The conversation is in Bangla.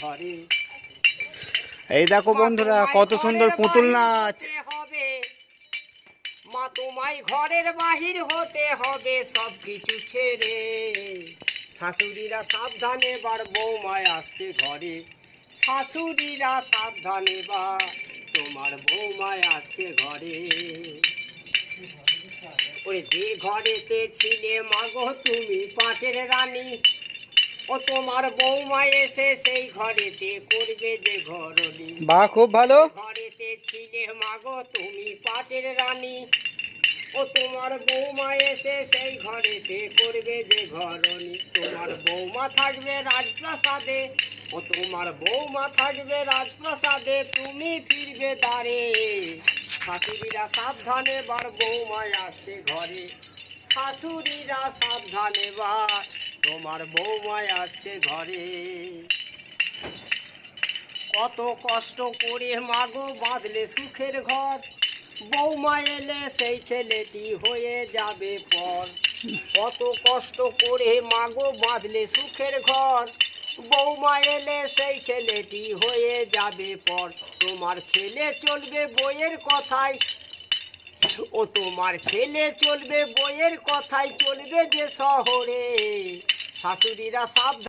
ঘরে এই দেখো বন্ধুরা কত সুন্দর পুতুল নাচ। মা তোমায় ঘরের বাহির হতে হবে সব কিছু ছেড়ে। শাশুড়িরা সাবধানে বার বৌমায় আসছে ঘরে। শাশুড়িরা সাবধানে বা তোমার বৌমায় আসছে ঘরে। ওরে যে ঘরেতে ছিলে মাগো তুমি পাটের রানী, ও তোমার বৌমা এসে সেই ঘরেতে করবে যে ঘরনি। বাহ, খুব ভালো। ঘরেতে ছিলে মাগো তুমি পাটের রানী, ও তোমার বৌমা এসে সেই ঘরেতে করবে যে ঘরনি। তোমার বৌমা থাকবে রাজপ্রাসাদে, ও তোমার বৌমা থাকবে রাজপ্রাসাদে, তুমি ফিরবে দ্বারে। শাশুড়িরা সাবধানে বার বৌমায় আসছে ঘরে। শাশুড়িরা সাবধানে বার তোমার বৌমায় আসছে ঘরে। কত কষ্ট করে মাগো বাঁধলে সুখের ঘর, বৌমা এলে সেই ছেলেটি হয়ে যাবে পর। কত কষ্ট করে মাগো বাঁধলে সুখের ঘর, বৌমা এলে সেই ছেলেটি হয়ে যাবে পর। তোমার ছেলে চলবে বইয়ের কথায়, ও তোমার ছেলে চলবে বইয়ের কথায়, চলবে যে শহরে। শাশুড়িরা সাবধান